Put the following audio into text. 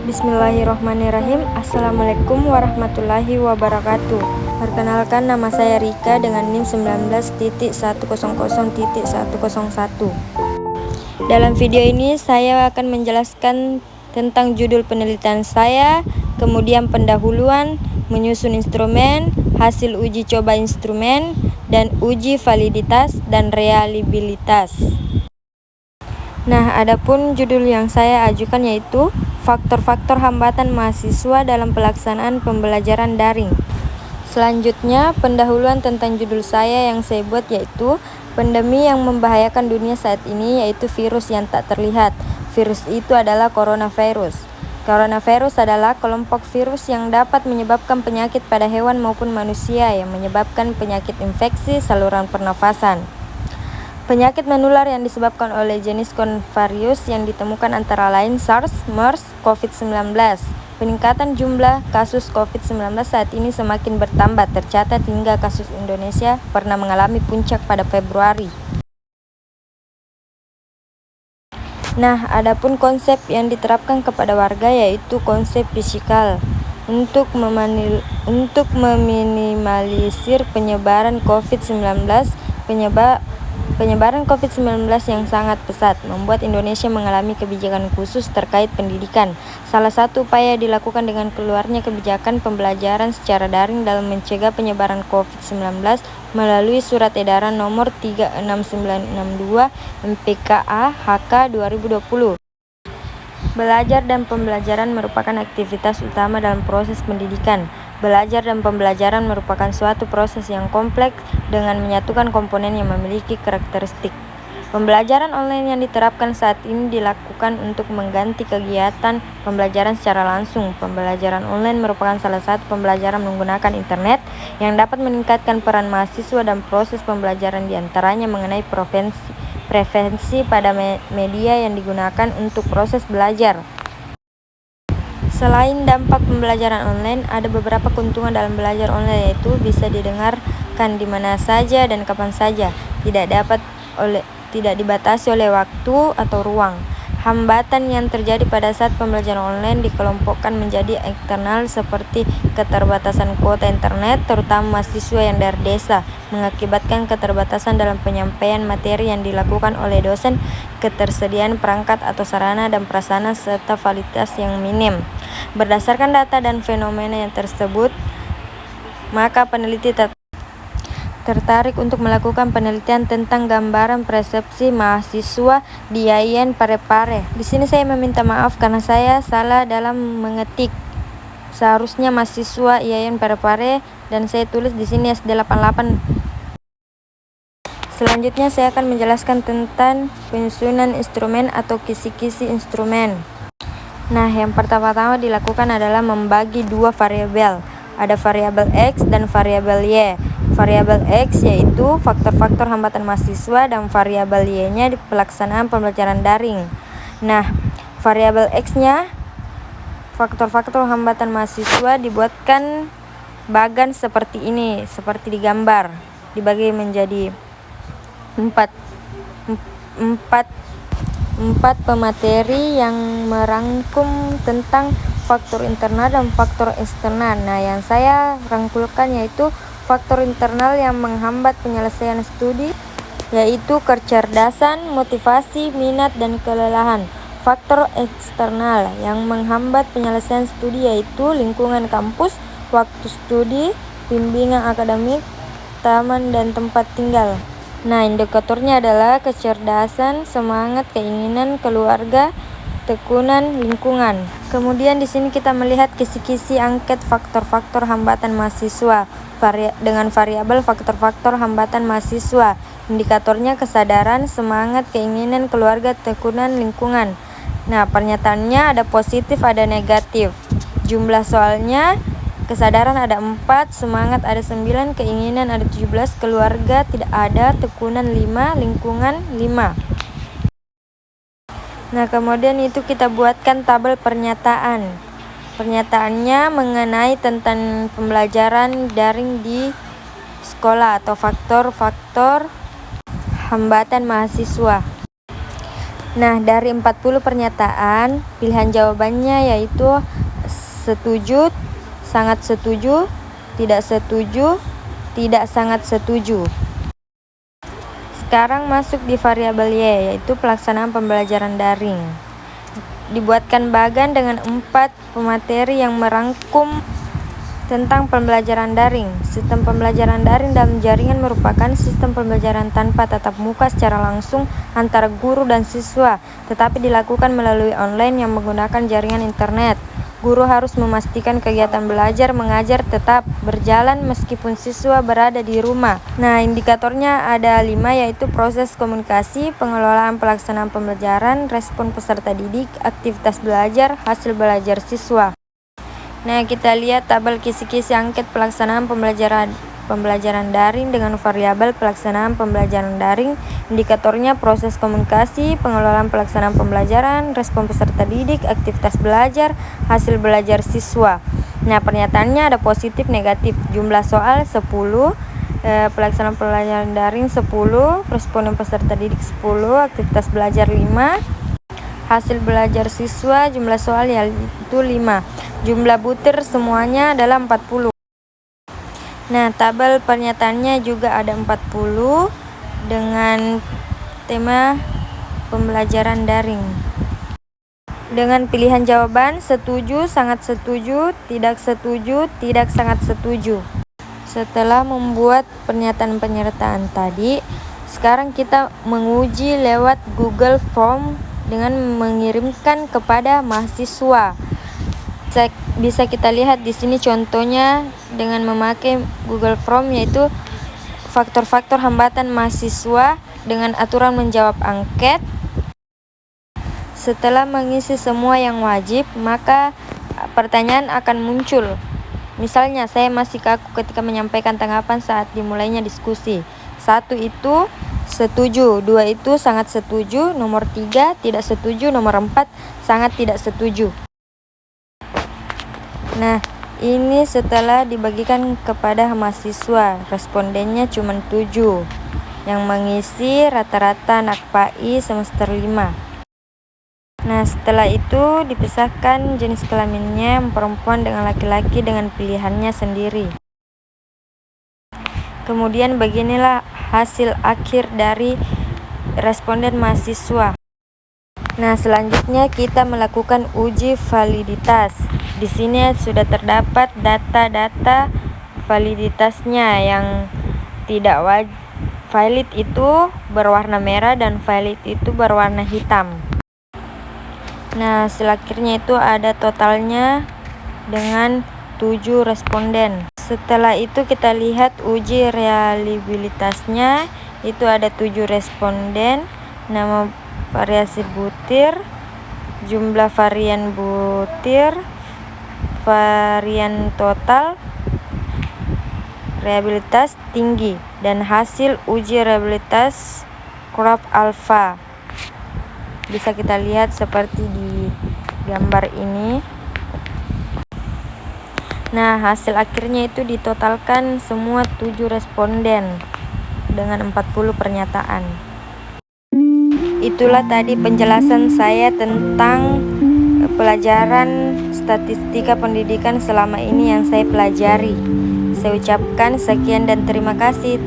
Bismillahirrohmanirrohim. Assalamualaikum warahmatullahi wabarakatuh. Perkenalkan, nama saya Rika dengan NIM 19.100.101. Dalam video ini saya akan menjelaskan tentang judul penelitian saya, kemudian pendahuluan, menyusun instrumen, hasil uji coba instrumen, dan uji validitas dan reliabilitas. Nah, adapun judul yang saya ajukan yaitu faktor-faktor hambatan mahasiswa dalam pelaksanaan pembelajaran daring. Selanjutnya, pendahuluan tentang judul saya yang saya buat yaitu pandemi yang membahayakan dunia saat ini, yaitu virus yang tak terlihat. Virus itu adalah coronavirus. Coronavirus adalah kelompok virus yang dapat menyebabkan penyakit pada hewan maupun manusia yang menyebabkan penyakit infeksi saluran pernafasan. Penyakit menular yang disebabkan oleh jenis coronavirus yang ditemukan antara lain SARS, MERS, COVID-19. Peningkatan jumlah kasus COVID-19 saat ini semakin bertambah, tercatat hingga kasus Indonesia pernah mengalami puncak pada Februari. Nah, adapun konsep yang diterapkan kepada warga yaitu konsep fisikal untuk meminimalisir penyebaran COVID-19. Penyebaran COVID-19 yang sangat pesat membuat Indonesia mengalami kebijakan khusus terkait pendidikan. Salah satu upaya dilakukan dengan keluarnya kebijakan pembelajaran secara daring dalam mencegah penyebaran COVID-19 melalui Surat Edaran Nomor 36962 MPKA HK 2020. Belajar dan pembelajaran merupakan aktivitas utama dalam proses pendidikan. Belajar dan pembelajaran merupakan suatu proses yang kompleks dengan menyatukan komponen yang memiliki karakteristik. Pembelajaran online yang diterapkan saat ini dilakukan untuk mengganti kegiatan pembelajaran secara langsung. Pembelajaran online merupakan salah satu pembelajaran menggunakan internet yang dapat meningkatkan peran mahasiswa dan proses pembelajaran, diantaranya mengenai preferensi pada media yang digunakan untuk proses belajar. Selain dampak pembelajaran online, ada beberapa keuntungan dalam belajar online, yaitu bisa didengarkan di mana saja dan kapan saja, tidak dibatasi oleh waktu atau ruang. Hambatan yang terjadi pada saat pembelajaran online dikelompokkan menjadi eksternal seperti keterbatasan kuota internet, terutama mahasiswa yang dari desa, mengakibatkan keterbatasan dalam penyampaian materi yang dilakukan oleh dosen, ketersediaan perangkat atau sarana dan prasarana, serta validitas yang minim. Berdasarkan data dan fenomena yang tersebut, maka peneliti tertarik untuk melakukan penelitian tentang gambaran persepsi mahasiswa di Yayan Parepare. Di sini saya meminta maaf karena saya salah dalam mengetik. Seharusnya mahasiswa Yayan Parepare dan saya tulis di sini SD88. Selanjutnya saya akan menjelaskan tentang penyusunan instrumen atau kisi-kisi instrumen. Nah, yang pertama-tama dilakukan adalah membagi dua variabel. Ada variabel X dan variabel Y. Variabel X yaitu faktor-faktor hambatan mahasiswa dan variabel Y-nya di pelaksanaan pembelajaran daring. Nah, variabel X-nya, faktor-faktor hambatan mahasiswa, dibuatkan bagan seperti ini, seperti di gambar. Dibagi menjadi empat pemateri yang merangkum tentang faktor internal dan faktor eksternal. Nah, yang saya rangkulkan yaitu faktor internal yang menghambat penyelesaian studi, yaitu kecerdasan, motivasi, minat, dan kelelahan. Faktor eksternal yang menghambat penyelesaian studi yaitu lingkungan kampus, waktu studi, bimbingan akademik, taman, dan tempat tinggal. Nah, indikatornya adalah kecerdasan, semangat, keinginan, keluarga, tekunan, lingkungan. Kemudian di sini kita melihat kisi-kisi angket faktor-faktor hambatan mahasiswa dengan variabel faktor-faktor hambatan mahasiswa. Indikatornya kesadaran, semangat, keinginan, keluarga, tekunan, lingkungan. Nah, pernyataannya ada positif, ada negatif. Jumlah soalnya, kesadaran ada 4, semangat ada 9, keinginan ada 17, keluarga tidak ada, tekunan 5, lingkungan 5. Nah, kemudian itu kita buatkan tabel pernyataan. Pernyataannya mengenai tentang pembelajaran daring di sekolah atau faktor-faktor hambatan mahasiswa. Nah, dari 40 pernyataan, pilihan jawabannya yaitu setuju, sangat setuju, tidak setuju, tidak sangat setuju. Sekarang masuk di variabel Y, yaitu pelaksanaan pembelajaran daring. Dibuatkan bagan dengan 4 pemateri yang merangkum tentang pembelajaran daring. Sistem pembelajaran daring dalam jaringan merupakan sistem pembelajaran tanpa tatap muka secara langsung antara guru dan siswa, tetapi dilakukan melalui online yang menggunakan jaringan internet. Guru harus memastikan kegiatan belajar mengajar tetap berjalan meskipun siswa berada di rumah. Nah, indikatornya ada 5, yaitu proses komunikasi, pengelolaan pelaksanaan pembelajaran, respon peserta didik, aktivitas belajar, hasil belajar siswa. Nah, kita lihat tabel kisi-kisi angket pelaksanaan pembelajaran daring dengan variabel pelaksanaan pembelajaran daring. Indikatornya proses komunikasi, pengelolaan pelaksanaan pembelajaran, respon peserta didik, aktivitas belajar, hasil belajar siswa. Nah, pernyataannya ada positif, negatif. Jumlah soal 10, pelaksanaan pembelajaran daring 10, respon peserta didik 10, aktivitas belajar 5, hasil belajar siswa jumlah soal yaitu 5. Jumlah butir semuanya adalah 40. Nah, tabel pernyataannya juga ada 40 dengan tema pembelajaran daring. Dengan pilihan jawaban setuju, sangat setuju, tidak setuju, tidak sangat setuju. Setelah membuat pernyataan penyertaan tadi, sekarang kita menguji lewat Google Form dengan mengirimkan kepada mahasiswa. Bisa kita lihat di sini contohnya dengan memakai Google Form, yaitu faktor-faktor hambatan mahasiswa dengan aturan menjawab angket. Setelah mengisi semua yang wajib, maka pertanyaan akan muncul. Misalnya, saya masih kaku ketika menyampaikan tanggapan saat dimulainya diskusi. 1 itu setuju, 2 itu sangat setuju, nomor 3 tidak setuju, nomor 4 sangat tidak setuju. Nah, ini setelah dibagikan kepada mahasiswa, respondennya cuma 7. Yang mengisi rata-rata anak PAI semester 5. Nah, setelah itu dipisahkan jenis kelaminnya, perempuan dengan laki-laki dengan pilihannya sendiri. Kemudian beginilah hasil akhir dari responden mahasiswa. Nah, selanjutnya kita melakukan uji validitas. Di sini sudah terdapat data-data validitasnya. Yang tidak valid itu berwarna merah dan valid itu berwarna hitam. Nah, hasil akhirnya itu ada totalnya dengan 7 responden. Setelah itu kita lihat uji reliabilitasnya, itu ada 7 responden, nama variasi butir, jumlah varian butir, varian total, reliabilitas tinggi, dan hasil uji reliabilitas Crop Alpha. Bisa kita lihat seperti di gambar ini. Nah, hasil akhirnya itu ditotalkan semua 7 responden dengan 40 pernyataan. Itulah tadi penjelasan saya tentang pelajaran statistika pendidikan selama ini yang saya pelajari. Saya ucapkan sekian dan terima kasih.